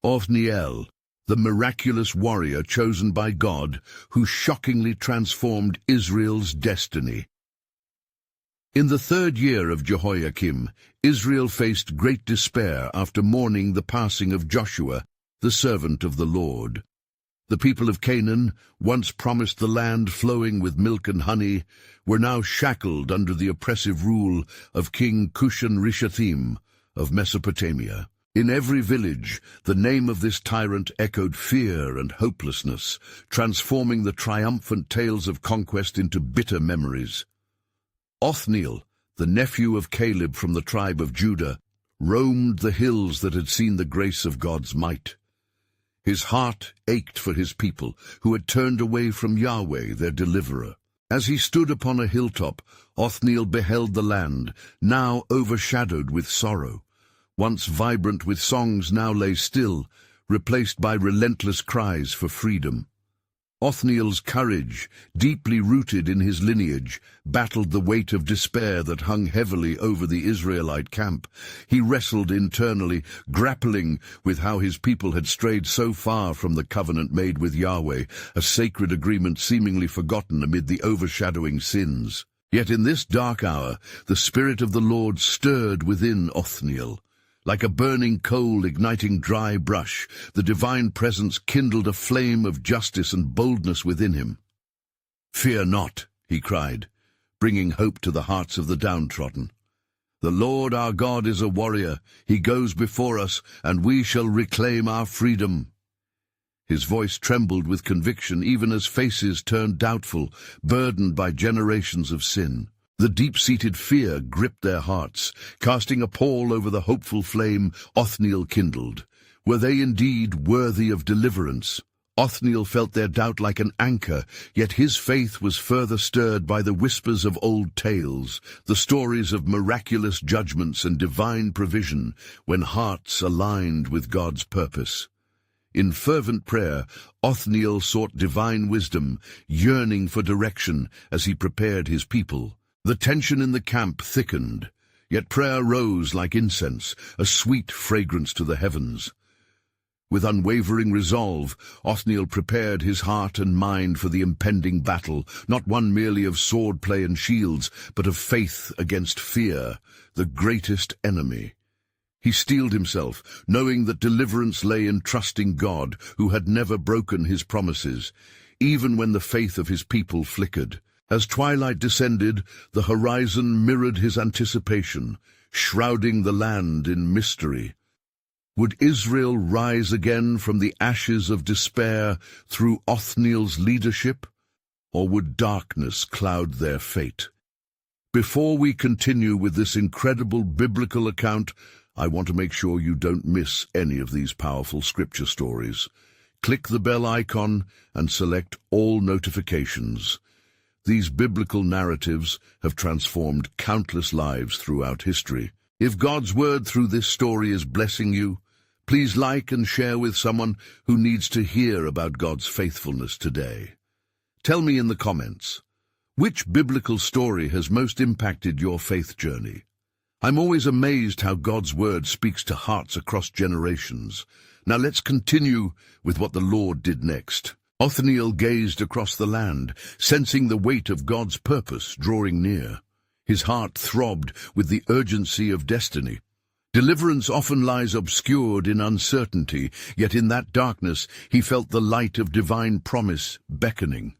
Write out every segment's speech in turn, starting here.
Othniel, the miraculous warrior chosen by God, who shockingly transformed Israel's destiny. In the 3rd year of Jehoiakim, Israel faced great despair after mourning the passing of Joshua, the servant of the Lord. The people of Canaan, once promised the land flowing with milk and honey, were now shackled under the oppressive rule of King Cushan-Rishathaim of Mesopotamia. In every village, the name of this tyrant echoed fear and hopelessness, transforming the triumphant tales of conquest into bitter memories. Othniel, the nephew of Caleb from the tribe of Judah, roamed the hills that had seen the grace of God's might. His heart ached for his people, who had turned away from Yahweh, their deliverer. As he stood upon a hilltop, Othniel beheld the land, now overshadowed with sorrow. Once vibrant with songs now lay still, replaced by relentless cries for freedom. Othniel's courage, deeply rooted in his lineage, battled the weight of despair that hung heavily over the Israelite camp. He wrestled internally, grappling with how his people had strayed so far from the covenant made with Yahweh, a sacred agreement seemingly forgotten amid the overshadowing sins. Yet in this dark hour, the Spirit of the Lord stirred within Othniel. Like a burning coal igniting dry brush, the divine presence kindled a flame of justice and boldness within him. "Fear not," he cried, bringing hope to the hearts of the downtrodden. "The Lord our God is a warrior. He goes before us, and we shall reclaim our freedom." His voice trembled with conviction even as faces turned doubtful, burdened by generations of sin. The deep-seated fear gripped their hearts, casting a pall over the hopeful flame Othniel kindled. Were they indeed worthy of deliverance? Othniel felt their doubt like an anchor, yet his faith was further stirred by the whispers of old tales, the stories of miraculous judgments and divine provision, when hearts aligned with God's purpose. In fervent prayer, Othniel sought divine wisdom, yearning for direction as he prepared his people. The tension in the camp thickened, yet prayer rose like incense, a sweet fragrance to the heavens. With unwavering resolve, Othniel prepared his heart and mind for the impending battle, not one merely of swordplay and shields, but of faith against fear, the greatest enemy. He steeled himself, knowing that deliverance lay in trusting God, who had never broken his promises, even when the faith of his people flickered. As twilight descended, the horizon mirrored his anticipation, shrouding the land in mystery. Would Israel rise again from the ashes of despair through Othniel's leadership, or would darkness cloud their fate? Before we continue with this incredible biblical account, I want to make sure you don't miss any of these powerful scripture stories. Click the bell icon and select all notifications. These biblical narratives have transformed countless lives throughout history. If God's word through this story is blessing you, please like and share with someone who needs to hear about God's faithfulness today. Tell me in the comments, which biblical story has most impacted your faith journey? I'm always amazed how God's word speaks to hearts across generations. Now let's continue with what the Lord did next. Othniel gazed across the land, sensing the weight of God's purpose drawing near. His heart throbbed with the urgency of destiny. Deliverance often lies obscured in uncertainty, yet in that darkness he felt the light of divine promise beckoning.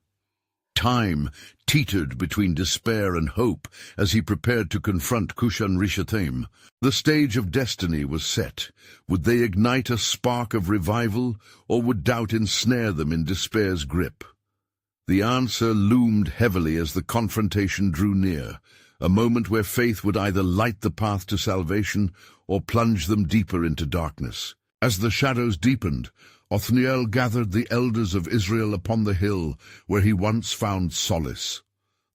Time teetered between despair and hope as he prepared to confront Cushan-Rishathaim. The stage of destiny was set. Would they ignite a spark of revival, or would doubt ensnare them in despair's grip? The answer loomed heavily as the confrontation drew near, a moment where faith would either light the path to salvation or plunge them deeper into darkness. As the shadows deepened, Othniel gathered the elders of Israel upon the hill where he once found solace.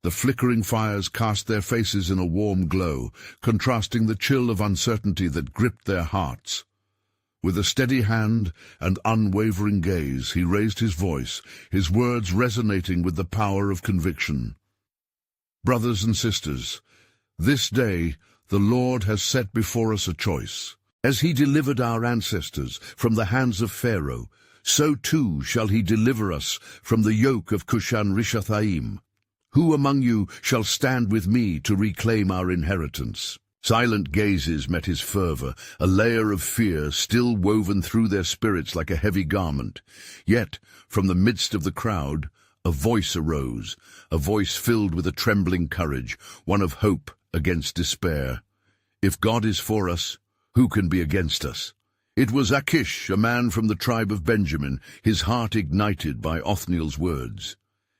The flickering fires cast their faces in a warm glow, contrasting the chill of uncertainty that gripped their hearts. With a steady hand and unwavering gaze, he raised his voice, his words resonating with the power of conviction. Brothers and sisters, this day the Lord has set before us a choice. As he delivered our ancestors from the hands of Pharaoh, so too shall he deliver us from the yoke of Cushan-Rishathaim. Who among you shall stand with me to reclaim our inheritance? Silent gazes met his fervor, a layer of fear still woven through their spirits like a heavy garment. Yet, from the midst of the crowd, a voice arose, a voice filled with a trembling courage, one of hope against despair. If God is for us, who can be against us? It was Achish, a man from the tribe of Benjamin, his heart ignited by Othniel's words.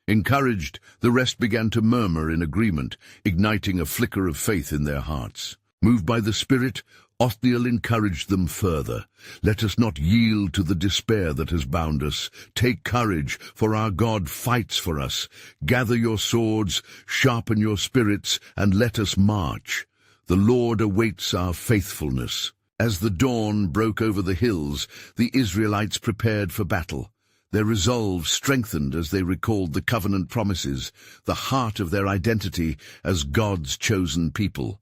Encouraged, the rest began to murmur in agreement, igniting a flicker of faith in their hearts. Moved by the Spirit, Othniel encouraged them further. Let us not yield to the despair that has bound us. Take courage, for our God fights for us. Gather your swords, sharpen your spirits, and let us march. The Lord awaits our faithfulness. As the dawn broke over the hills, the Israelites prepared for battle. Their resolve strengthened as they recalled the covenant promises, the heart of their identity as God's chosen people.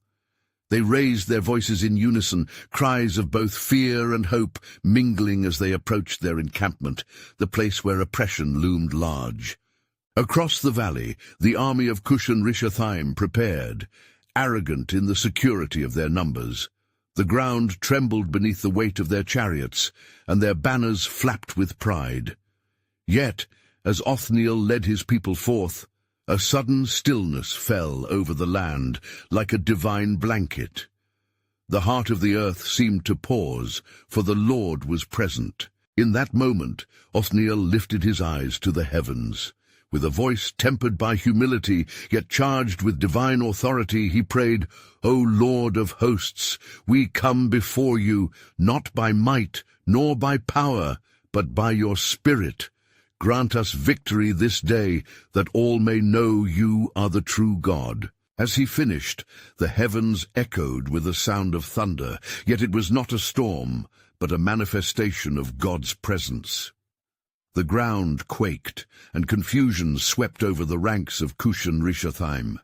They raised their voices in unison, cries of both fear and hope mingling as they approached their encampment, the place where oppression loomed large. Across the valley, the army of Cushan-Rishathaim prepared, arrogant in the security of their numbers. The ground trembled beneath the weight of their chariots, and their banners flapped with pride. Yet, as Othniel led his people forth, a sudden stillness fell over the land like a divine blanket. The heart of the earth seemed to pause, for the Lord was present. In that moment, Othniel lifted his eyes to the heavens. With a voice tempered by humility, yet charged with divine authority, he prayed, O Lord of hosts, we come before you, not by might, nor by power, but by your Spirit. Grant us victory this day, that all may know you are the true God. As he finished, the heavens echoed with a sound of thunder, yet it was not a storm, but a manifestation of God's presence. The ground quaked, and confusion swept over the ranks of Cushan-Rishathaim.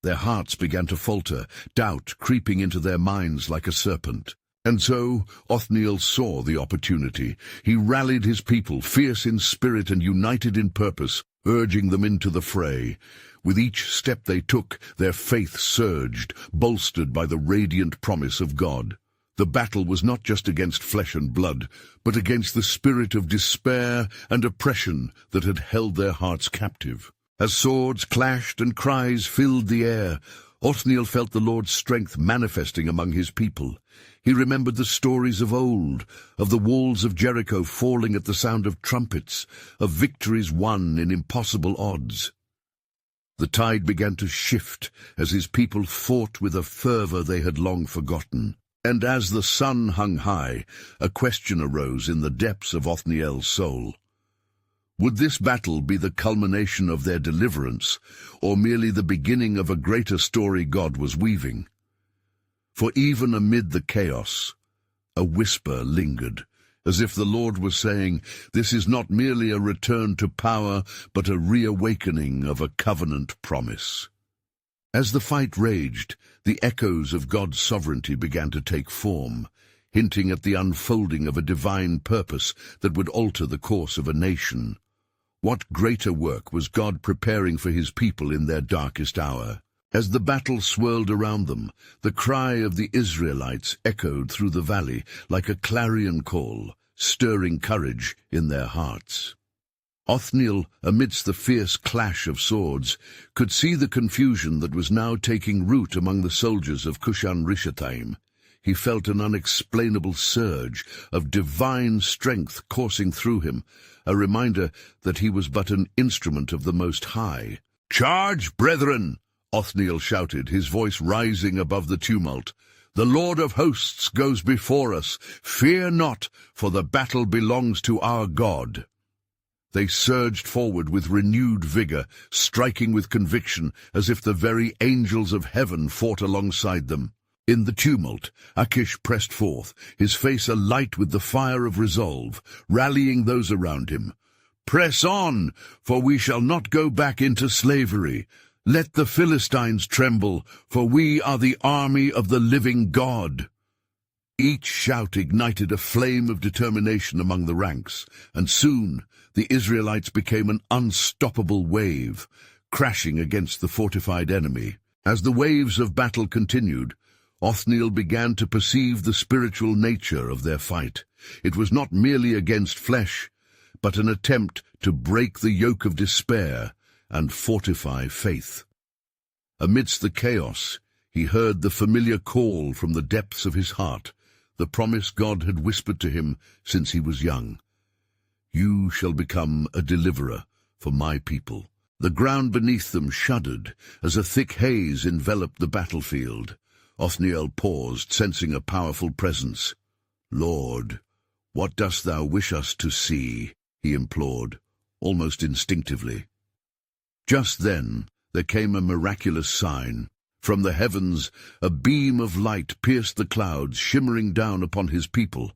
Their hearts began to falter, doubt creeping into their minds like a serpent. And so Othniel saw the opportunity. He rallied his people, fierce in spirit and united in purpose, urging them into the fray. With each step they took, their faith surged, bolstered by the radiant promise of God. The battle was not just against flesh and blood, but against the spirit of despair and oppression that had held their hearts captive. As swords clashed and cries filled the air, Othniel felt the Lord's strength manifesting among his people. He remembered the stories of old, of the walls of Jericho falling at the sound of trumpets, of victories won in impossible odds. The tide began to shift as his people fought with a fervor they had long forgotten. And as the sun hung high, a question arose in the depths of Othniel's soul. Would this battle be the culmination of their deliverance, or merely the beginning of a greater story God was weaving? For even amid the chaos, a whisper lingered, as if the Lord was saying, this is not merely a return to power, but a reawakening of a covenant promise. As the fight raged, the echoes of God's sovereignty began to take form, hinting at the unfolding of a divine purpose that would alter the course of a nation. What greater work was God preparing for his people in their darkest hour? As the battle swirled around them, the cry of the Israelites echoed through the valley like a clarion call, stirring courage in their hearts. Othniel, amidst the fierce clash of swords, could see the confusion that was now taking root among the soldiers of Cushan-Rishathaim. He felt an unexplainable surge of divine strength coursing through him, a reminder that he was but an instrument of the Most High. "Charge, brethren!" Othniel shouted, his voice rising above the tumult. "The Lord of hosts goes before us. Fear not, for the battle belongs to our God." They surged forward with renewed vigor, striking with conviction as if the very angels of heaven fought alongside them. In the tumult, Achish pressed forth, his face alight with the fire of resolve, rallying those around him. "Press on, for we shall not go back into slavery. Let the Philistines tremble, for we are the army of the living God." Each shout ignited a flame of determination among the ranks, and soon the Israelites became an unstoppable wave, crashing against the fortified enemy. As the waves of battle continued, Othniel began to perceive the spiritual nature of their fight. It was not merely against flesh, but an attempt to break the yoke of despair and fortify faith. Amidst the chaos, he heard the familiar call from the depths of his heart, the promise God had whispered to him since he was young. "You shall become a deliverer for my people." The ground beneath them shuddered as a thick haze enveloped the battlefield. Othniel paused, sensing a powerful presence. "Lord, what dost thou wish us to see?" he implored, almost instinctively. Just then, there came a miraculous sign. From the heavens, a beam of light pierced the clouds, shimmering down upon his people.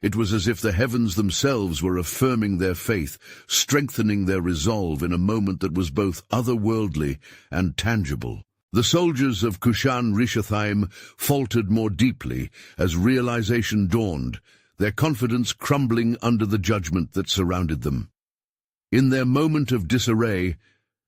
It was as if the heavens themselves were affirming their faith, strengthening their resolve in a moment that was both otherworldly and tangible. The soldiers of Cushan-Rishathaim faltered more deeply as realization dawned, their confidence crumbling under the judgment that surrounded them. In their moment of disarray,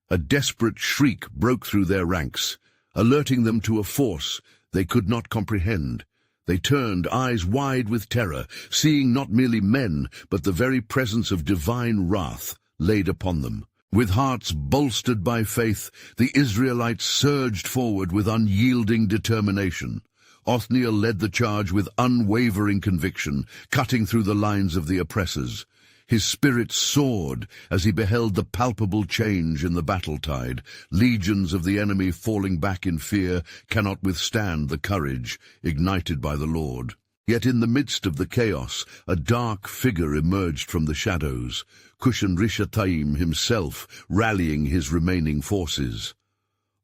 a desperate shriek broke through their ranks, alerting them to a force they could not comprehend. They turned, eyes wide with terror, seeing not merely men, but the very presence of divine wrath laid upon them. With hearts bolstered by faith, the Israelites surged forward with unyielding determination. Othniel led the charge with unwavering conviction, cutting through the lines of the oppressors. His spirit soared as he beheld the palpable change in the battle tide. Legions of the enemy falling back in fear cannot withstand the courage ignited by the Lord. Yet in the midst of the chaos, a dark figure emerged from the shadows, Cushan-Rishathaim himself rallying his remaining forces.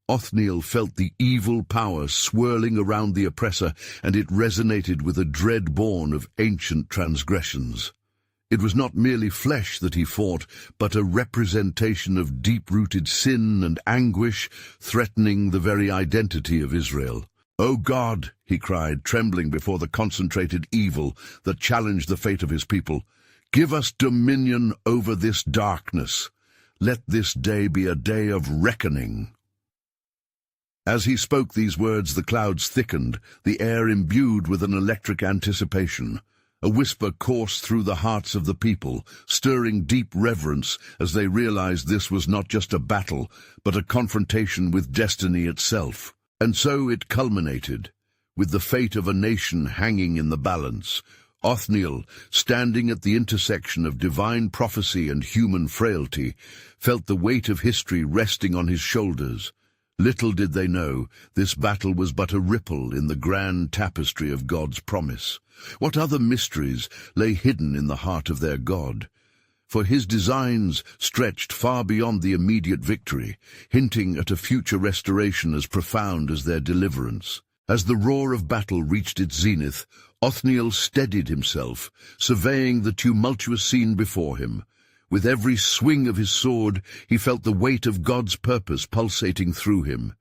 Othniel felt the evil power swirling around the oppressor, and it resonated with a dread born of ancient transgressions. It was not merely flesh that he fought, but a representation of deep-rooted sin and anguish threatening the very identity of Israel. "O God," he cried, trembling before the concentrated evil that challenged the fate of his people, "give us dominion over this darkness. Let this day be a day of reckoning." As he spoke these words, the clouds thickened, the air imbued with an electric anticipation. A whisper coursed through the hearts of the people, stirring deep reverence as they realized this was not just a battle, but a confrontation with destiny itself. And so it culminated, with the fate of a nation hanging in the balance. Othniel, standing at the intersection of divine prophecy and human frailty, felt the weight of history resting on his shoulders. Little did they know, this battle was but a ripple in the grand tapestry of God's promise. What other mysteries lay hidden in the heart of their God? For his designs stretched far beyond the immediate victory, hinting at a future restoration as profound as their deliverance. As the roar of battle reached its zenith, Othniel steadied himself, surveying the tumultuous scene before him. With every swing of his sword, he felt the weight of God's purpose pulsating through him.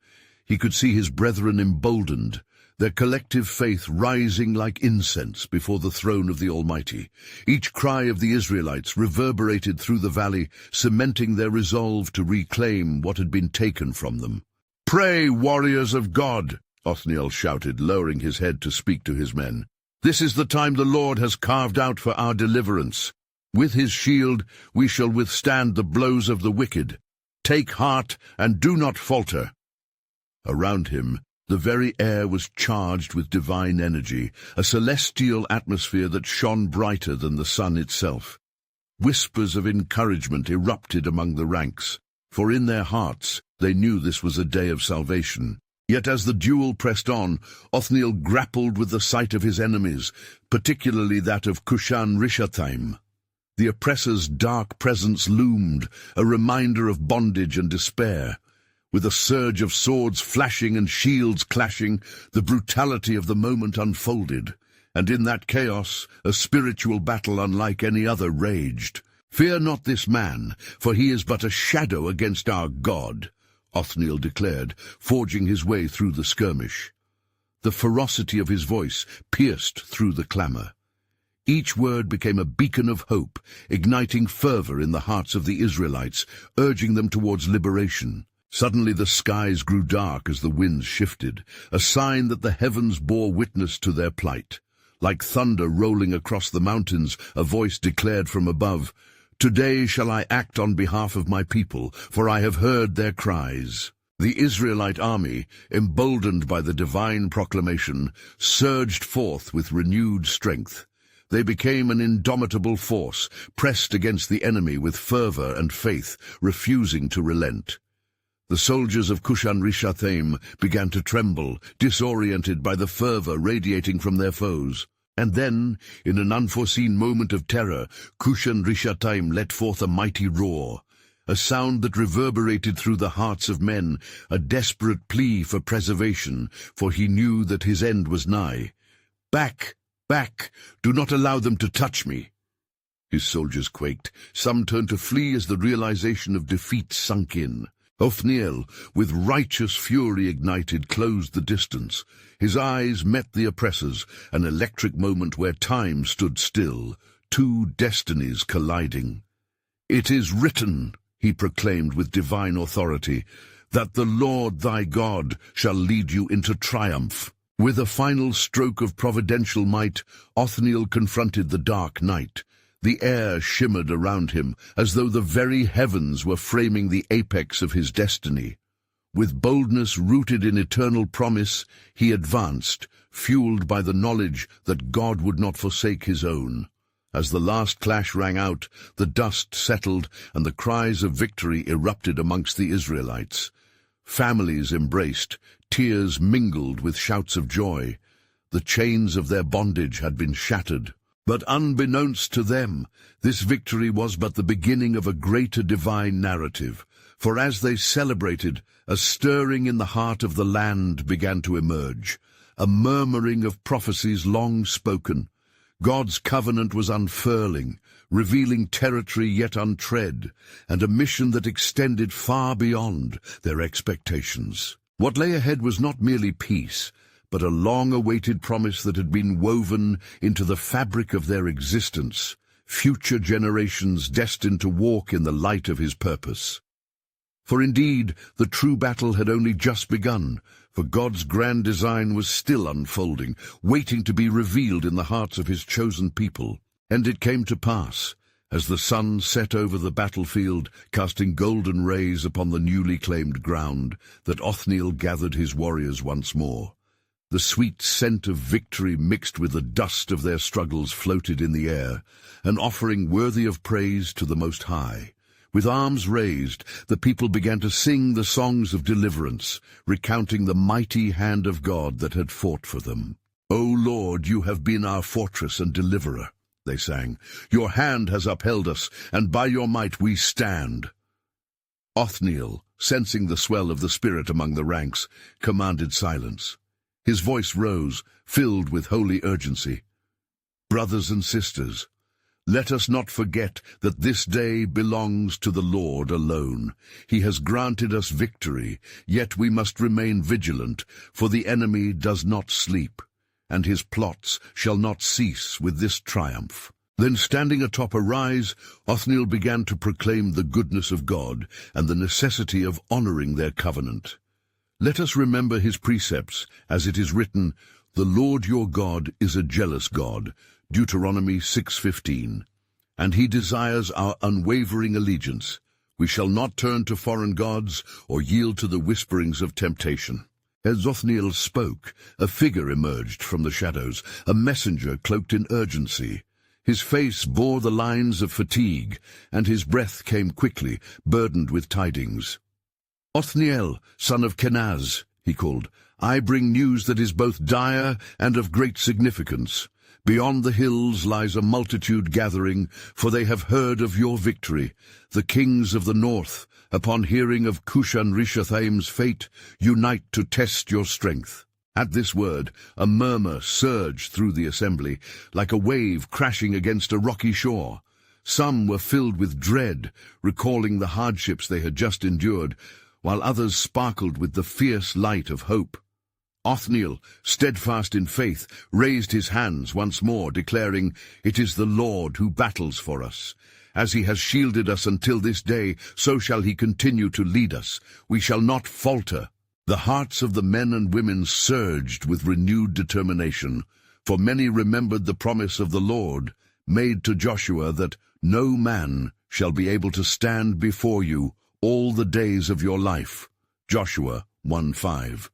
He could see his brethren emboldened, their collective faith rising like incense before the throne of the Almighty. Each cry of the Israelites reverberated through the valley, cementing their resolve to reclaim what had been taken from them. "Pray, warriors of God!" Othniel shouted, lowering his head to speak to his men. "This is the time the Lord has carved out for our deliverance. With his shield we shall withstand the blows of the wicked. Take heart and do not falter." Around him, the very air was charged with divine energy, a celestial atmosphere that shone brighter than the sun itself. Whispers of encouragement erupted among the ranks, for in their hearts they knew this was a day of salvation. Yet as the duel pressed on, Othniel grappled with the sight of his enemies, particularly that of Cushan-Rishathaim. The oppressor's dark presence loomed, a reminder of bondage and despair. With a surge of swords flashing and shields clashing, the brutality of the moment unfolded, and in that chaos, a spiritual battle unlike any other raged. "Fear not this man, for he is but a shadow against our God," Othniel declared, forging his way through the skirmish. The ferocity of his voice pierced through the clamor. Each word became a beacon of hope, igniting fervor in the hearts of the Israelites, urging them towards liberation. Suddenly the skies grew dark as the winds shifted, a sign that the heavens bore witness to their plight. Like thunder rolling across the mountains, a voice declared from above, "Today shall I act on behalf of my people, for I have heard their cries." The Israelite army, emboldened by the divine proclamation, surged forth with renewed strength. They became an indomitable force, pressed against the enemy with fervor and faith, refusing to relent. The soldiers of Cushan-Rishathaim began to tremble, disoriented by the fervor radiating from their foes. And then, in an unforeseen moment of terror, Cushan-Rishathaim let forth a mighty roar, a sound that reverberated through the hearts of men, a desperate plea for preservation, for he knew that his end was nigh. "Back! Back! Do not allow them to touch me!" His soldiers quaked. Some turned to flee as the realization of defeat sunk in. Othniel, with righteous fury ignited, closed the distance. His eyes met the oppressors, an electric moment where time stood still, two destinies colliding. "It is written," he proclaimed with divine authority, "that the Lord thy God shall lead you into triumph." With a final stroke of providential might, Othniel confronted the dark night. The air shimmered around him, as though the very heavens were framing the apex of his destiny. With boldness rooted in eternal promise, he advanced, fueled by the knowledge that God would not forsake his own. As the last clash rang out, the dust settled, and the cries of victory erupted amongst the Israelites. Families embraced, tears mingled with shouts of joy. The chains of their bondage had been shattered. But unbeknownst to them, this victory was but the beginning of a greater divine narrative, for as they celebrated, a stirring in the heart of the land began to emerge, a murmuring of prophecies long spoken. God's covenant was unfurling, revealing territory yet untread, and a mission that extended far beyond their expectations. What lay ahead was not merely peace, but a long-awaited promise that had been woven into the fabric of their existence, future generations destined to walk in the light of his purpose. For indeed, the true battle had only just begun, for God's grand design was still unfolding, waiting to be revealed in the hearts of his chosen people. And it came to pass, as the sun set over the battlefield, casting golden rays upon the newly claimed ground, that Othniel gathered his warriors once more. The sweet scent of victory mixed with the dust of their struggles floated in the air, an offering worthy of praise to the Most High. With arms raised, the people began to sing the songs of deliverance, recounting the mighty hand of God that had fought for them. "O Lord, you have been our fortress and deliverer," they sang. "Your hand has upheld us, and by your might we stand." Othniel, sensing the swell of the spirit among the ranks, commanded silence. His voice rose, filled with holy urgency. "Brothers and sisters, let us not forget that this day belongs to the Lord alone. He has granted us victory, yet we must remain vigilant, for the enemy does not sleep, and his plots shall not cease with this triumph." Then, standing atop a rise, Othniel began to proclaim the goodness of God and the necessity of honoring their covenant. "Let us remember his precepts, as it is written, 'The Lord your God is a jealous God,' Deuteronomy 6:15, and he desires our unwavering allegiance. We shall not turn to foreign gods or yield to the whisperings of temptation." As Othniel spoke, a figure emerged from the shadows, a messenger cloaked in urgency. His face bore the lines of fatigue, and his breath came quickly, burdened with tidings. "Othniel, son of Kenaz," he called, "I bring news that is both dire and of great significance. Beyond the hills lies a multitude gathering, for they have heard of your victory. The kings of the north, upon hearing of Cushan-Rishathaim's fate, unite to test your strength." At this word, a murmur surged through the assembly, like a wave crashing against a rocky shore. Some were filled with dread, recalling the hardships they had just endured, while others sparkled with the fierce light of hope. Othniel, steadfast in faith, raised his hands once more, declaring, "It is the Lord who battles for us. As he has shielded us until this day, so shall he continue to lead us. We shall not falter." The hearts of the men and women surged with renewed determination, for many remembered the promise of the Lord, made to Joshua, that no man shall be able to stand before you all the days of your life. Joshua 1:5.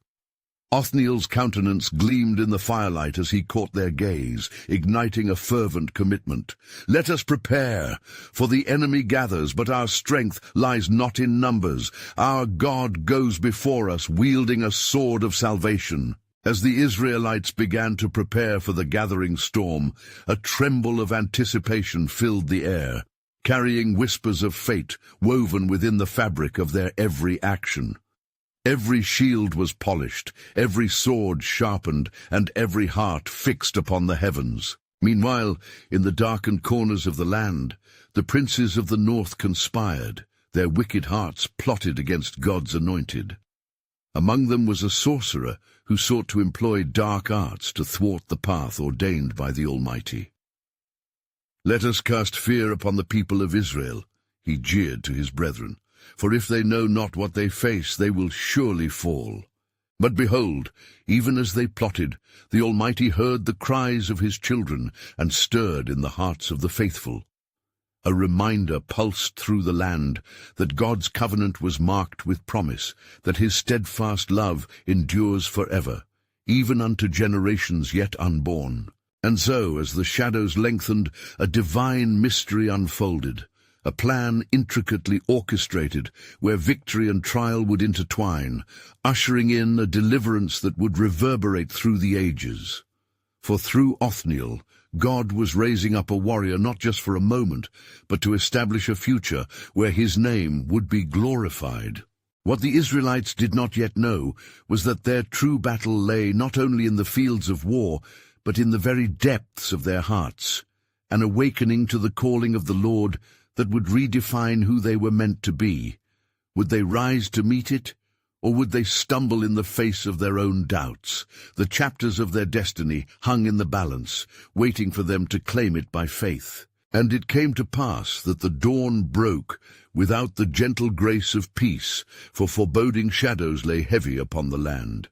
Othniel's countenance gleamed in the firelight as he caught their gaze, igniting a fervent commitment. "Let us prepare, for the enemy gathers, but our strength lies not in numbers. Our God goes before us, wielding a sword of salvation." As the Israelites began to prepare for the gathering storm, a tremble of anticipation filled the air, carrying whispers of fate woven within the fabric of their every action. Every shield was polished, every sword sharpened, and every heart fixed upon the heavens. Meanwhile, in the darkened corners of the land, the princes of the north conspired, their wicked hearts plotted against God's anointed. Among them was a sorcerer who sought to employ dark arts to thwart the path ordained by the Almighty. "Let us cast fear upon the people of Israel," he jeered to his brethren. "For if they know not what they face, they will surely fall." But behold, even as they plotted, the Almighty heard the cries of his children and stirred in the hearts of the faithful. A reminder pulsed through the land that God's covenant was marked with promise, that his steadfast love endures forever, even unto generations yet unborn. And so, as the shadows lengthened, a divine mystery unfolded, a plan intricately orchestrated where victory and trial would intertwine, ushering in a deliverance that would reverberate through the ages. For through Othniel, God was raising up a warrior not just for a moment, but to establish a future where his name would be glorified. What the Israelites did not yet know was that their true battle lay not only in the fields of war, but in the very depths of their hearts, an awakening to the calling of the Lord that would redefine who they were meant to be. Would they rise to meet it, or would they stumble in the face of their own doubts? The chapters of their destiny hung in the balance, waiting for them to claim it by faith. And it came to pass that the dawn broke without the gentle grace of peace, for foreboding shadows lay heavy upon the land.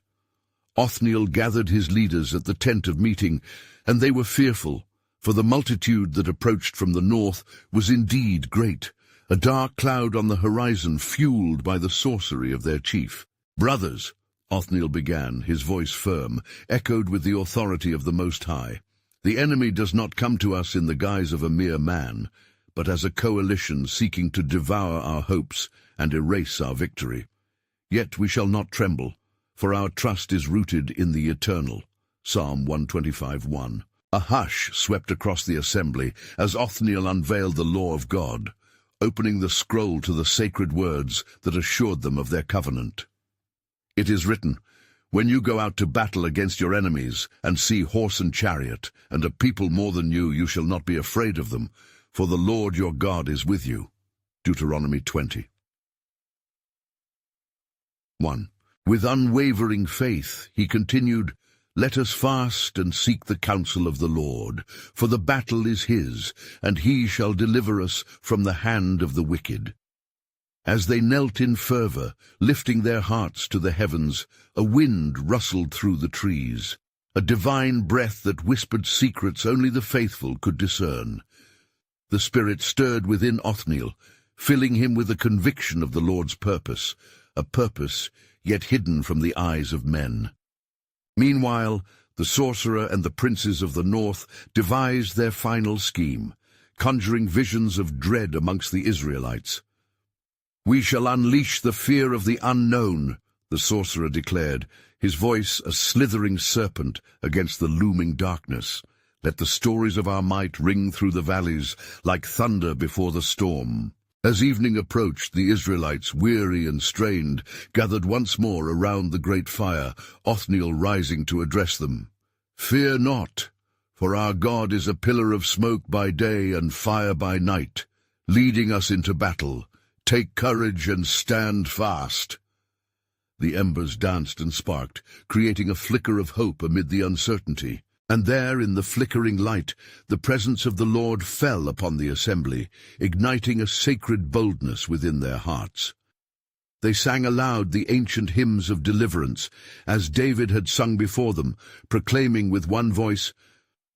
Othniel gathered his leaders at the tent of meeting, and they were fearful, for the multitude that approached from the north was indeed great, a dark cloud on the horizon fueled by the sorcery of their chief. "Brothers," Othniel began, his voice firm, echoed with the authority of the Most High, "the enemy does not come to us in the guise of a mere man, but as a coalition seeking to devour our hopes and erase our victory. Yet we shall not tremble, for our trust is rooted in the eternal." Psalm 125:1. A hush swept across the assembly as Othniel unveiled the law of God, opening the scroll to the sacred words that assured them of their covenant. "It is written, when you go out to battle against your enemies, and see horse and chariot, and a people more than you shall not be afraid of them, for the Lord your God is with you." Deuteronomy 20. 1. With unwavering faith, he continued, "Let us fast and seek the counsel of the Lord, for the battle is his, and he shall deliver us from the hand of the wicked." As they knelt in fervor, lifting their hearts to the heavens, a wind rustled through the trees, a divine breath that whispered secrets only the faithful could discern. The Spirit stirred within Othniel, filling him with a conviction of the Lord's purpose, a purpose yet hidden from the eyes of men. Meanwhile, the sorcerer and the princes of the north devised their final scheme, conjuring visions of dread amongst the Israelites. "We shall unleash the fear of the unknown," the sorcerer declared, his voice a slithering serpent against the looming darkness. "Let the stories of our might ring through the valleys like thunder before the storm." As evening approached, the Israelites, weary and strained, gathered once more around the great fire, Othniel rising to address them. "Fear not, for our God is a pillar of smoke by day and fire by night, leading us into battle. Take courage and stand fast." The embers danced and sparked, creating a flicker of hope amid the uncertainty. And there, in the flickering light, the presence of the Lord fell upon the assembly, igniting a sacred boldness within their hearts. They sang aloud the ancient hymns of deliverance, as David had sung before them, proclaiming with one voice,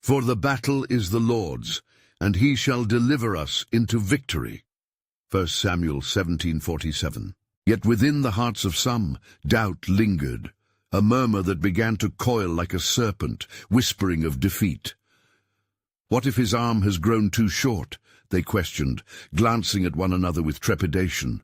"For the battle is the Lord's, and he shall deliver us into victory." 1 Samuel 17:47. Yet within the hearts of some, doubt lingered, a murmur that began to coil like a serpent, whispering of defeat. "What if his arm has grown too short?" they questioned, glancing at one another with trepidation.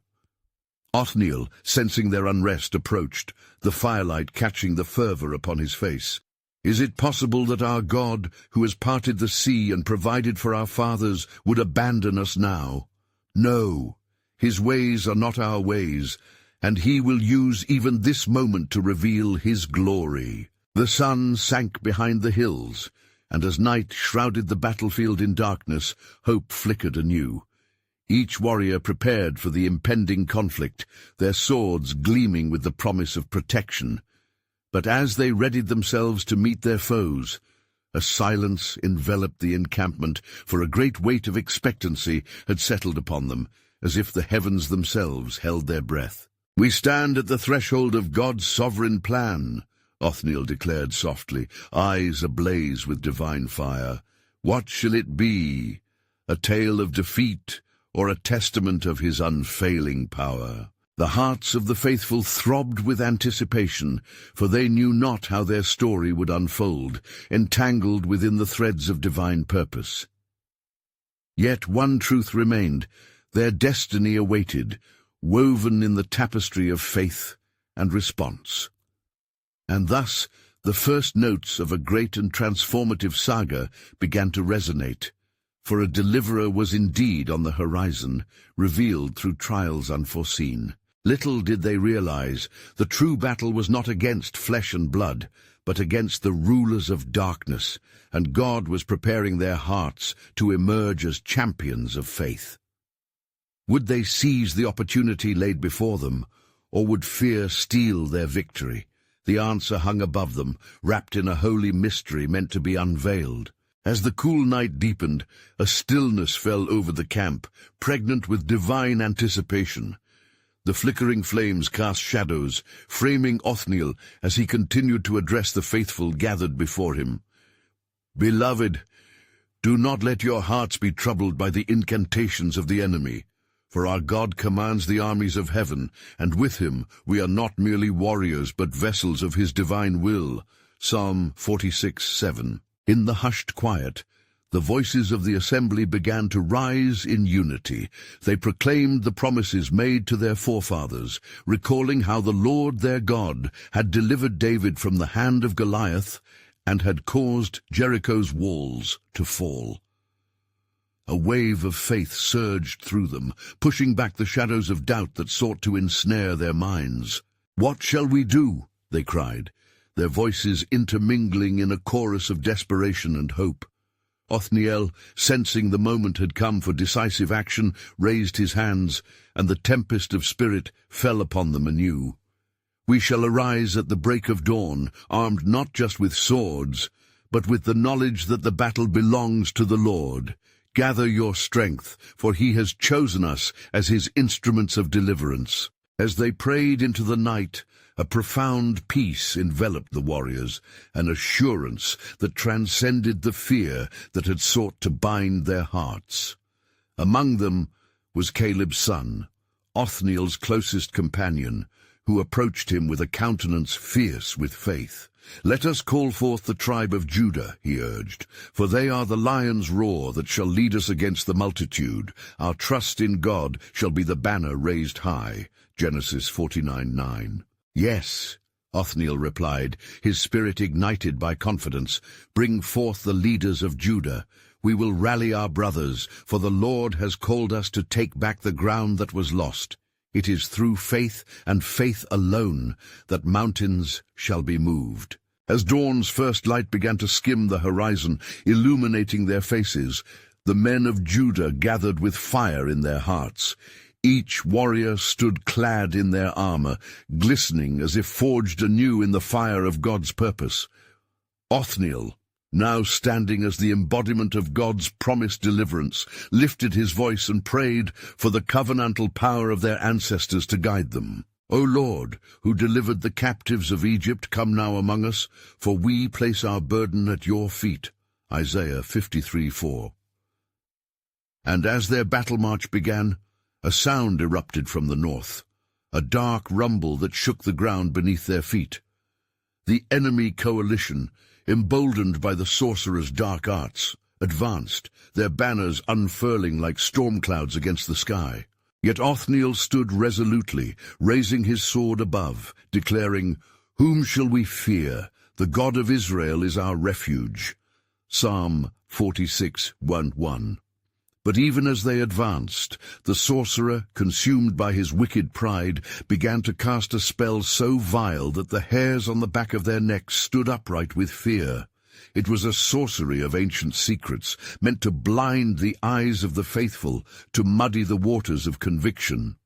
Othniel, sensing their unrest, approached, the firelight catching the fervor upon his face. "Is it possible that our God, who has parted the sea and provided for our fathers, would abandon us now? No, his ways are not our ways, and he will use even this moment to reveal his glory." The sun sank behind the hills, and as night shrouded the battlefield in darkness, hope flickered anew. Each warrior prepared for the impending conflict, their swords gleaming with the promise of protection. But as they readied themselves to meet their foes, a silence enveloped the encampment, for a great weight of expectancy had settled upon them, as if the heavens themselves held their breath. "We stand at the threshold of God's sovereign plan," Othniel declared softly, eyes ablaze with divine fire. "What shall it be? A tale of defeat, or a testament of his unfailing power?" The hearts of the faithful throbbed with anticipation, for they knew not how their story would unfold, entangled within the threads of divine purpose. Yet one truth remained: their destiny awaited, woven in the tapestry of faith and response. And thus the first notes of a great and transformative saga began to resonate, for a deliverer was indeed on the horizon, revealed through trials unforeseen. Little did they realize, the true battle was not against flesh and blood, but against the rulers of darkness, and God was preparing their hearts to emerge as champions of faith. Would they seize the opportunity laid before them, or would fear steal their victory? The answer hung above them, wrapped in a holy mystery meant to be unveiled. As the cool night deepened, a stillness fell over the camp, pregnant with divine anticipation. The flickering flames cast shadows, framing Othniel as he continued to address the faithful gathered before him. "Beloved, do not let your hearts be troubled by the incantations of the enemy. For our God commands the armies of heaven, and with him we are not merely warriors but vessels of his divine will." Psalm 46:7. In the hushed quiet, the voices of the assembly began to rise in unity. They proclaimed the promises made to their forefathers, recalling how the Lord their God had delivered David from the hand of Goliath and had caused Jericho's walls to fall. A wave of faith surged through them, pushing back the shadows of doubt that sought to ensnare their minds. "What shall we do?" they cried, their voices intermingling in a chorus of desperation and hope. Othniel, sensing the moment had come for decisive action, raised his hands, and the tempest of spirit fell upon them anew. "We shall arise at the break of dawn, armed not just with swords, but with the knowledge that the battle belongs to the Lord. Gather your strength, for he has chosen us as his instruments of deliverance." As they prayed into the night, a profound peace enveloped the warriors, an assurance that transcended the fear that had sought to bind their hearts. Among them was Caleb's son, Othniel's closest companion, who approached him with a countenance fierce with faith. "Let us call forth the tribe of Judah," he urged, "for they are the lion's roar that shall lead us against the multitude. Our trust in God shall be the banner raised high." Genesis 49:9. "Yes," Othniel replied, his spirit ignited by confidence. "Bring forth the leaders of Judah. We will rally our brothers, for the Lord has called us to take back the ground that was lost. It is through faith and faith alone that mountains shall be moved." As dawn's first light began to skim the horizon, illuminating their faces, the men of Judah gathered with fire in their hearts. Each warrior stood clad in their armor, glistening as if forged anew in the fire of God's purpose. Othniel, now standing as the embodiment of God's promised deliverance, lifted his voice and prayed for the covenantal power of their ancestors to guide them. O Lord, who delivered the captives of Egypt, come now among us, for we place our burden at your feet. Isaiah 53:4. And as their battle march began, a sound erupted from the north, a dark rumble that shook the ground beneath their feet. The enemy coalition, emboldened by the sorcerer's dark arts, advanced, their banners unfurling like storm clouds against the sky. Yet Othniel stood resolutely, raising his sword above, declaring, "Whom shall we fear? The God of Israel is our refuge." Psalm 46:1-1. But even as they advanced, the sorcerer, consumed by his wicked pride, began to cast a spell so vile that the hairs on the back of their necks stood upright with fear. It was a sorcery of ancient secrets, meant to blind the eyes of the faithful, to muddy the waters of conviction.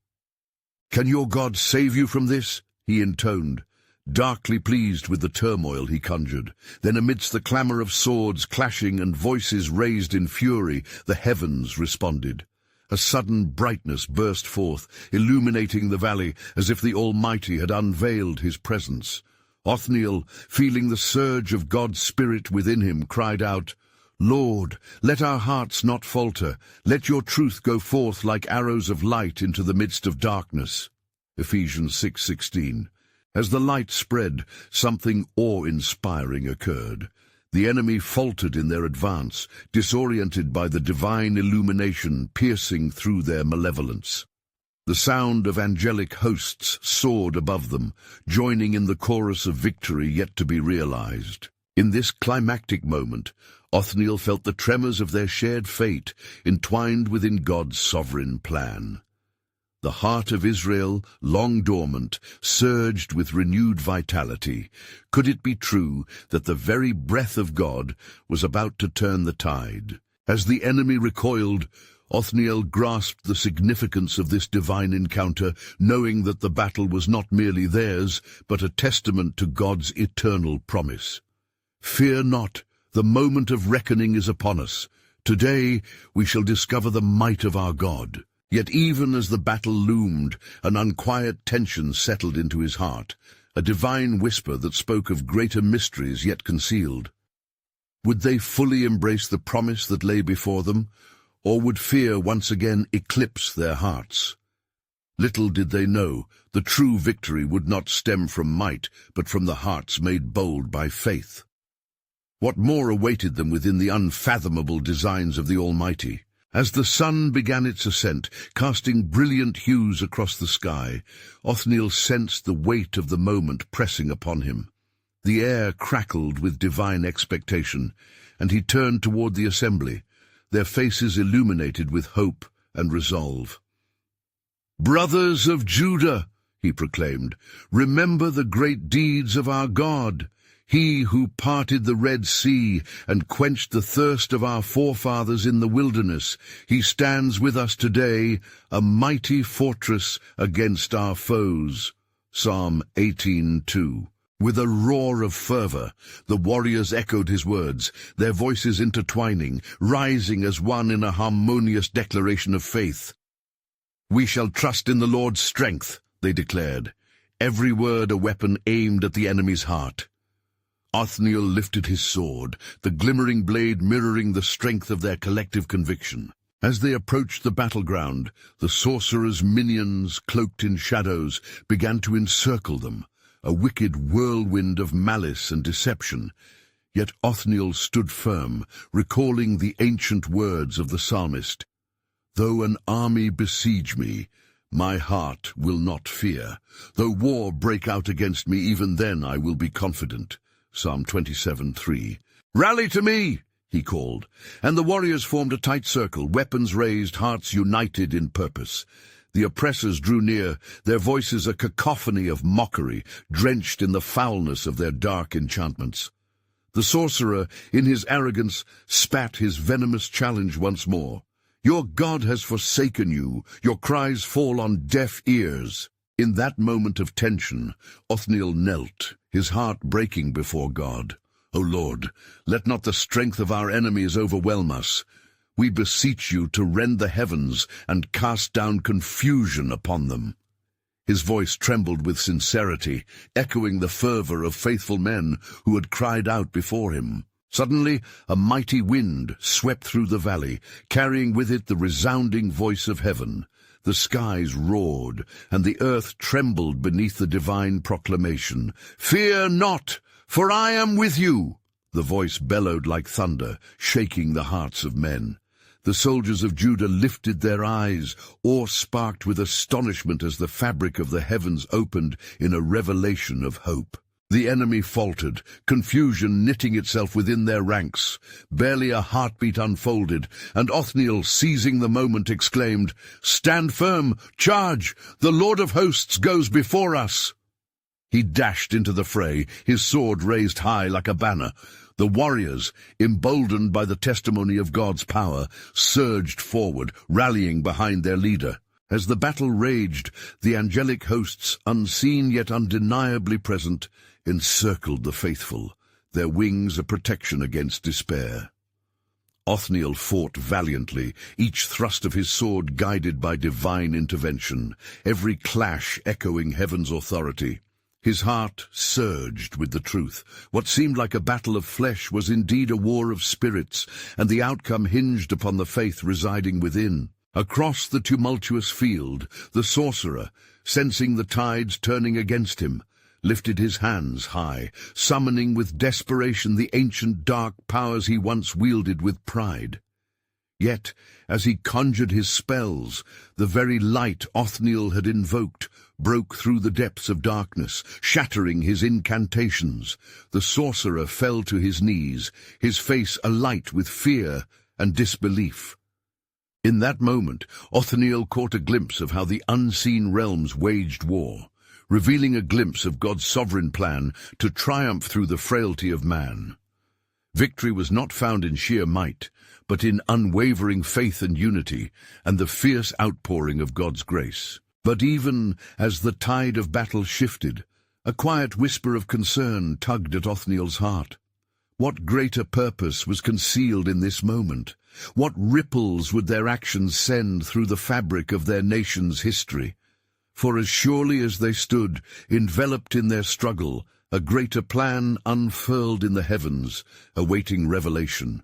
"Can your God save you from this?" he intoned, darkly pleased with the turmoil he conjured. Then amidst the clamor of swords clashing and voices raised in fury, the heavens responded. A sudden brightness burst forth, illuminating the valley as if the Almighty had unveiled his presence. Othniel, feeling the surge of God's Spirit within him, cried out, "Lord, let our hearts not falter. Let your truth go forth like arrows of light into the midst of darkness." Ephesians 6:16. As the light spread, something awe-inspiring occurred. The enemy faltered in their advance, disoriented by the divine illumination piercing through their malevolence. The sound of angelic hosts soared above them, joining in the chorus of victory yet to be realized. In this climactic moment, Othniel felt the tremors of their shared fate entwined within God's sovereign plan. The heart of Israel, long dormant, surged with renewed vitality. Could it be true that the very breath of God was about to turn the tide? As the enemy recoiled, Othniel grasped the significance of this divine encounter, knowing that the battle was not merely theirs, but a testament to God's eternal promise. "Fear not, the moment of reckoning is upon us. Today we shall discover the might of our God." Yet even as the battle loomed, an unquiet tension settled into his heart, a divine whisper that spoke of greater mysteries yet concealed. Would they fully embrace the promise that lay before them, or would fear once again eclipse their hearts? Little did they know, the true victory would not stem from might, but from the hearts made bold by faith. What more awaited them within the unfathomable designs of the Almighty? As the sun began its ascent, casting brilliant hues across the sky, Othniel sensed the weight of the moment pressing upon him. The air crackled with divine expectation, and he turned toward the assembly, their faces illuminated with hope and resolve. "Brothers of Judah," he proclaimed, "remember the great deeds of our God. He who parted the Red Sea and quenched the thirst of our forefathers in the wilderness, he stands with us today, a mighty fortress against our foes." Psalm 18:2. With a roar of fervor, the warriors echoed his words, their voices intertwining, rising as one in a harmonious declaration of faith. "We shall trust in the Lord's strength," they declared, every word a weapon aimed at the enemy's heart. Othniel lifted his sword, the glimmering blade mirroring the strength of their collective conviction. As they approached the battleground, the sorcerer's minions, cloaked in shadows, began to encircle them, a wicked whirlwind of malice and deception. Yet Othniel stood firm, recalling the ancient words of the psalmist, "Though an army besiege me, my heart will not fear. Though war break out against me, even then I will be confident." Psalm 27:3. "Rally to me!" he called, and the warriors formed a tight circle, weapons raised, hearts united in purpose. The oppressors drew near, their voices a cacophony of mockery, drenched in the foulness of their dark enchantments. The sorcerer, in his arrogance, spat his venomous challenge once more. Your God has forsaken you. Your cries fall on deaf ears. In that moment of tension, Othniel knelt, his heart breaking before God. O Lord, let not the strength of our enemies overwhelm us. We beseech you to rend the heavens and cast down confusion upon them. His voice trembled with sincerity, echoing the fervor of faithful men who had cried out before him. Suddenly, a mighty wind swept through the valley, carrying with it the resounding voice of heaven. The skies roared, and the earth trembled beneath the divine proclamation. "Fear not, for I am with you!" The voice bellowed like thunder, shaking the hearts of men. The soldiers of Judah lifted their eyes, awe-sparked with astonishment as the fabric of the heavens opened in a revelation of hope. The enemy faltered, confusion knitting itself within their ranks. Barely a heartbeat unfolded, and Othniel, seizing the moment, exclaimed, "Stand firm! Charge! The Lord of hosts goes before us!" He dashed into the fray, his sword raised high like a banner. The warriors, emboldened by the testimony of God's power, surged forward, rallying behind their leader. As the battle raged, the angelic hosts, unseen yet undeniably present, encircled the faithful, their wings a protection against despair. Othniel fought valiantly, each thrust of his sword guided by divine intervention, every clash echoing heaven's authority. His heart surged with the truth. What seemed like a battle of flesh was indeed a war of spirits, and the outcome hinged upon the faith residing within. Across the tumultuous field, the sorcerer, sensing the tides turning against him, lifted his hands high, summoning with desperation the ancient dark powers he once wielded with pride. Yet, as he conjured his spells, the very light Othniel had invoked broke through the depths of darkness, shattering his incantations. The sorcerer fell to his knees, his face alight with fear and disbelief. In that moment, Othniel caught a glimpse of how the unseen realms waged war, revealing a glimpse of God's sovereign plan to triumph through the frailty of man. Victory was not found in sheer might, but in unwavering faith and unity, and the fierce outpouring of God's grace. But even as the tide of battle shifted, a quiet whisper of concern tugged at Othniel's heart. What greater purpose was concealed in this moment? What ripples would their actions send through the fabric of their nation's history? For as surely as they stood, enveloped in their struggle, a greater plan unfurled in the heavens, awaiting revelation.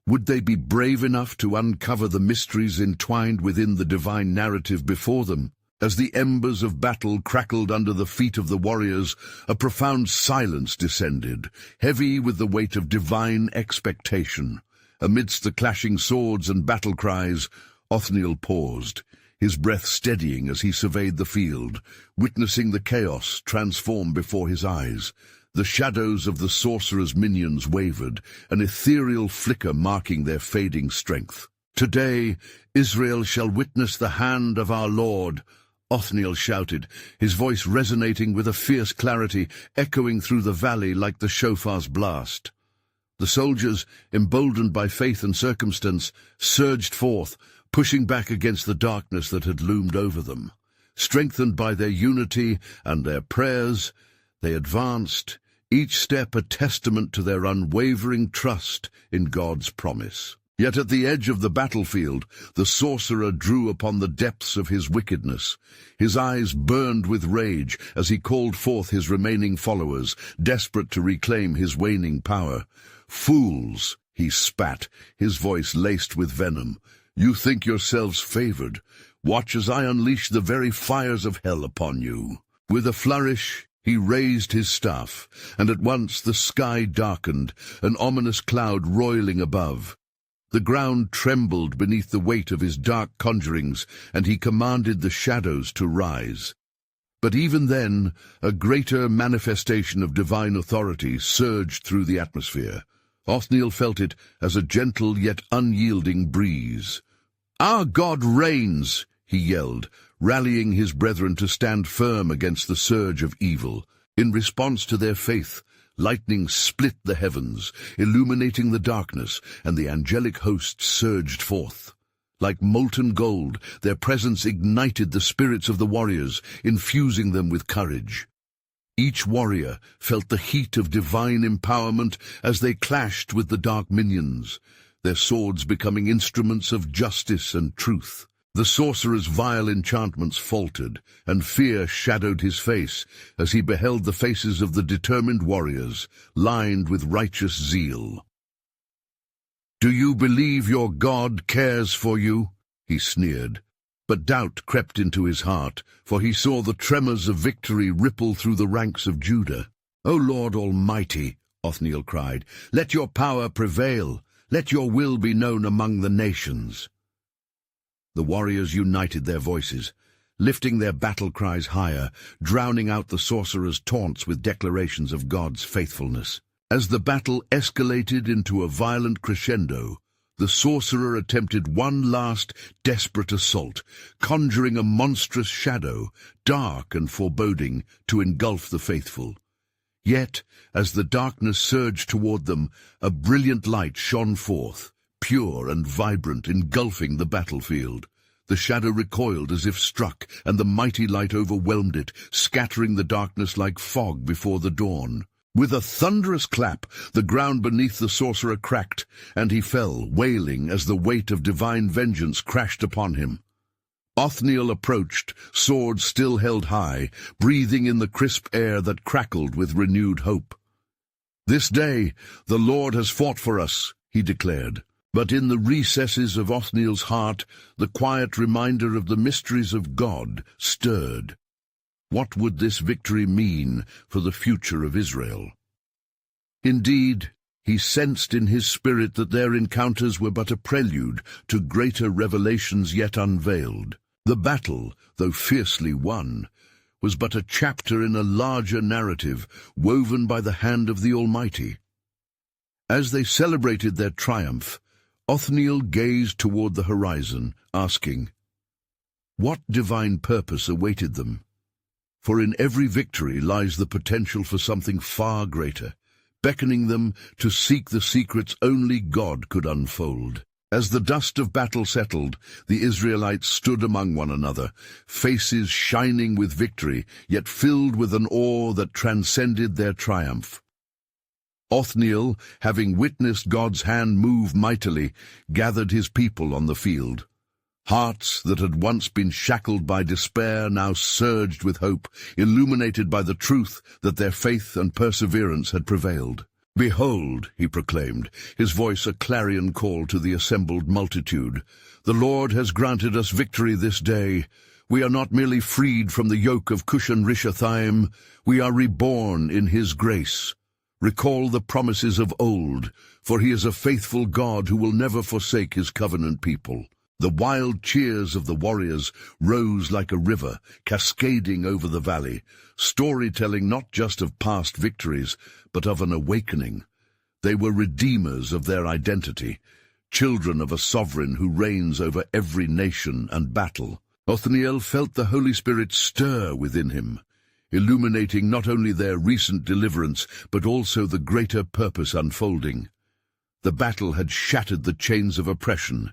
Would they be brave enough to uncover the mysteries entwined within the divine narrative before them? As the embers of battle crackled under the feet of the warriors, a profound silence descended, heavy with the weight of divine expectation. Amidst the clashing swords and battle cries, Othniel paused, his breath steadying as he surveyed the field, witnessing the chaos transform before his eyes. The shadows of the sorcerer's minions wavered, an ethereal flicker marking their fading strength. "Today, Israel shall witness the hand of our Lord," Othniel shouted, his voice resonating with a fierce clarity, echoing through the valley like the shofar's blast. The soldiers, emboldened by faith and circumstance, surged forth, pushing back against the darkness that had loomed over them. Strengthened by their unity and their prayers, they advanced, each step a testament to their unwavering trust in God's promise. Yet at the edge of the battlefield, the sorcerer drew upon the depths of his wickedness. His eyes burned with rage as he called forth his remaining followers, desperate to reclaim his waning power. "Fools," he spat, his voice laced with venom. "You think yourselves favored. Watch as I unleash the very fires of hell upon you." With a flourish, he raised his staff, and at once the sky darkened, an ominous cloud roiling above. The ground trembled beneath the weight of his dark conjurings, and he commanded the shadows to rise. But even then, a greater manifestation of divine authority surged through the atmosphere. Othniel felt it as a gentle yet unyielding breeze. "Our God reigns!" he yelled, rallying his brethren to stand firm against the surge of evil. In response to their faith, lightning split the heavens, illuminating the darkness, and the angelic hosts surged forth. Like molten gold, their presence ignited the spirits of the warriors, infusing them with courage. Each warrior felt the heat of divine empowerment as they clashed with the dark minions, their swords becoming instruments of justice and truth. The sorcerer's vile enchantments faltered, and fear shadowed his face as he beheld the faces of the determined warriors, lined with righteous zeal. "Do you believe your God cares for you?" he sneered. But doubt crept into his heart, for he saw the tremors of victory ripple through the ranks of Judah. "O Lord Almighty," Othniel cried, "let your power prevail. Let your will be known among the nations." The warriors united their voices, lifting their battle cries higher, drowning out the sorcerer's taunts with declarations of God's faithfulness. As the battle escalated into a violent crescendo, the sorcerer attempted one last, desperate assault, conjuring a monstrous shadow, dark and foreboding, to engulf the faithful. Yet, as the darkness surged toward them, a brilliant light shone forth, pure and vibrant, engulfing the battlefield. The shadow recoiled as if struck, and the mighty light overwhelmed it, scattering the darkness like fog before the dawn. With a thunderous clap, the ground beneath the sorcerer cracked, and he fell, wailing as the weight of divine vengeance crashed upon him. Othniel approached, sword still held high, breathing in the crisp air that crackled with renewed hope. "This day the Lord has fought for us," he declared. But in the recesses of Othniel's heart, the quiet reminder of the mysteries of God stirred. What would this victory mean for the future of Israel? Indeed, he sensed in his spirit that their encounters were but a prelude to greater revelations yet unveiled. The battle, though fiercely won, was but a chapter in a larger narrative woven by the hand of the Almighty. As they celebrated their triumph, Othniel gazed toward the horizon, asking, what divine purpose awaited them? For in every victory lies the potential for something far greater, beckoning them to seek the secrets only God could unfold. As the dust of battle settled, the Israelites stood among one another, faces shining with victory, yet filled with an awe that transcended their triumph. Othniel, having witnessed God's hand move mightily, gathered his people on the field. Hearts that had once been shackled by despair now surged with hope, illuminated by the truth that their faith and perseverance had prevailed. "Behold," he proclaimed, his voice a clarion call to the assembled multitude, "the Lord has granted us victory this day. We are not merely freed from the yoke of Cushan-Rishathaim, we are reborn in his grace. Recall the promises of old, for he is a faithful God who will never forsake his covenant people." The wild cheers of the warriors rose like a river, cascading over the valley, storytelling not just of past victories, but of an awakening. They were redeemers of their identity, children of a sovereign who reigns over every nation and battle. Othniel felt the Holy Spirit stir within him, illuminating not only their recent deliverance, but also the greater purpose unfolding. The battle had shattered the chains of oppression,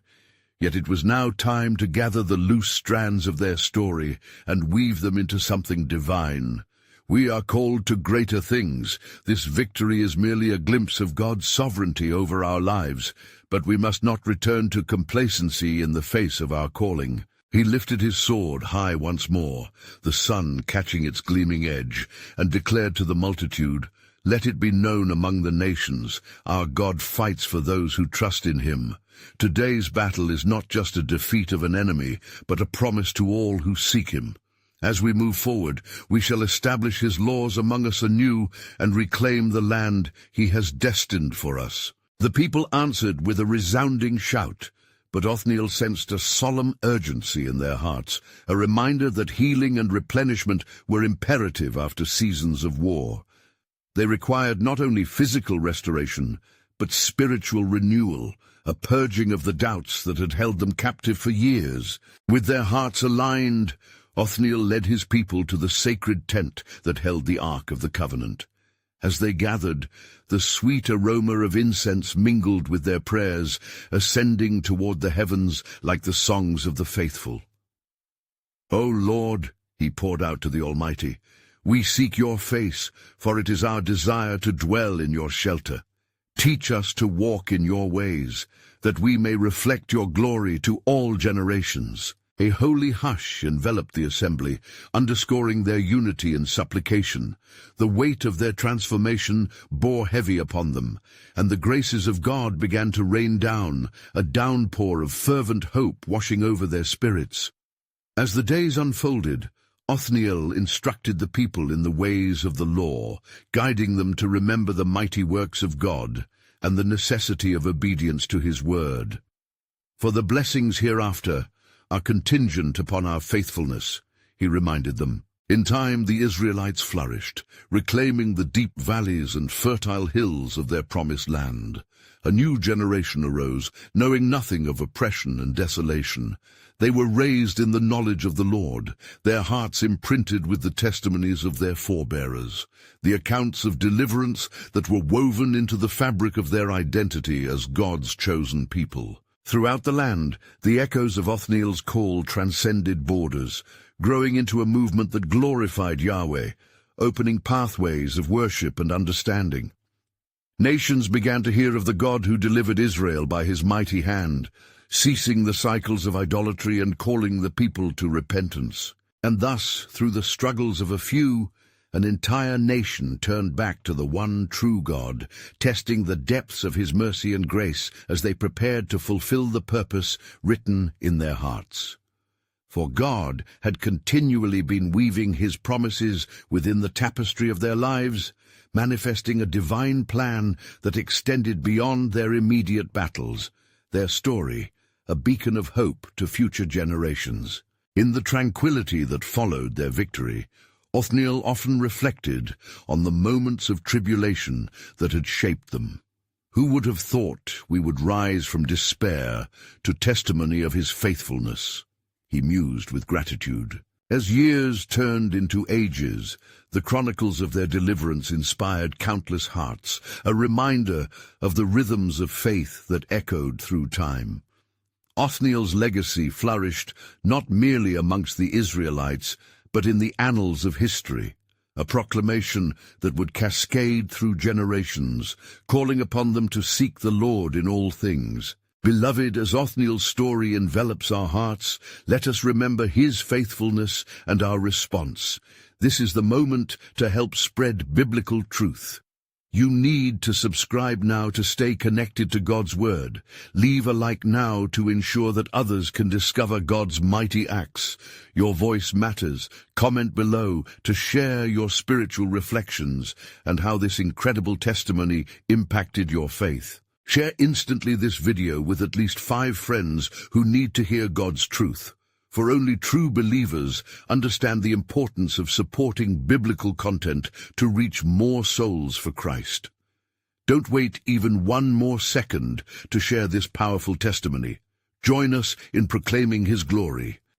yet it was now time to gather the loose strands of their story and weave them into something divine. We are called to greater things. This victory is merely a glimpse of God's sovereignty over our lives, but we must not return to complacency in the face of our calling. He lifted his sword high once more, the sun catching its gleaming edge, and declared to the multitude, "Let it be known among the nations, our God fights for those who trust in him. Today's battle is not just a defeat of an enemy, but a promise to all who seek him. As we move forward, we shall establish his laws among us anew and reclaim the land he has destined for us." The people answered with a resounding shout, but Othniel sensed a solemn urgency in their hearts, a reminder that healing and replenishment were imperative after seasons of war. They required not only physical restoration, but spiritual renewal, a purging of the doubts that had held them captive for years. With their hearts aligned, Othniel led his people to the sacred tent that held the Ark of the Covenant. As they gathered, the sweet aroma of incense mingled with their prayers, ascending toward the heavens like the songs of the faithful. "O Lord," he poured out to the Almighty, "we seek your face, for it is our desire to dwell in your shelter. Teach us to walk in your ways, that we may reflect your glory to all generations." A holy hush enveloped the assembly, underscoring their unity and supplication. The weight of their transformation bore heavy upon them, and the graces of God began to rain down, a downpour of fervent hope washing over their spirits. As the days unfolded, Othniel instructed the people in the ways of the law, guiding them to remember the mighty works of God and the necessity of obedience to his word. "For the blessings hereafter are contingent upon our faithfulness," he reminded them. In time the Israelites flourished, reclaiming the deep valleys and fertile hills of their promised land. A new generation arose, knowing nothing of oppression and desolation. They were raised in the knowledge of the Lord, their hearts imprinted with the testimonies of their forebearers, the accounts of deliverance that were woven into the fabric of their identity as God's chosen people. Throughout the land, the echoes of Othniel's call transcended borders, growing into a movement that glorified Yahweh, opening pathways of worship and understanding. Nations began to hear of the God who delivered Israel by his mighty hand, ceasing the cycles of idolatry and calling the people to repentance. And thus, through the struggles of a few, an entire nation turned back to the one true God, testing the depths of his mercy and grace as they prepared to fulfill the purpose written in their hearts. For God had continually been weaving his promises within the tapestry of their lives, manifesting a divine plan that extended beyond their immediate battles, their story, a beacon of hope to future generations. In the tranquility that followed their victory, Othniel often reflected on the moments of tribulation that had shaped them. Who would have thought we would rise from despair to testimony of his faithfulness? He mused with gratitude. As years turned into ages, the chronicles of their deliverance inspired countless hearts, a reminder of the rhythms of faith that echoed through time. Othniel's legacy flourished not merely amongst the Israelites, but in the annals of history, a proclamation that would cascade through generations, calling upon them to seek the Lord in all things. Beloved, as Othniel's story envelops our hearts, let us remember his faithfulness and our response. This is the moment to help spread biblical truth. You need to subscribe now to stay connected to God's Word. Leave a like now to ensure that others can discover God's mighty acts. Your voice matters. Comment below to share your spiritual reflections and how this incredible testimony impacted your faith. Share instantly this video with at least 5 friends who need to hear God's truth. For only true believers understand the importance of supporting biblical content to reach more souls for Christ. Don't wait even one more second to share this powerful testimony. Join us in proclaiming his glory.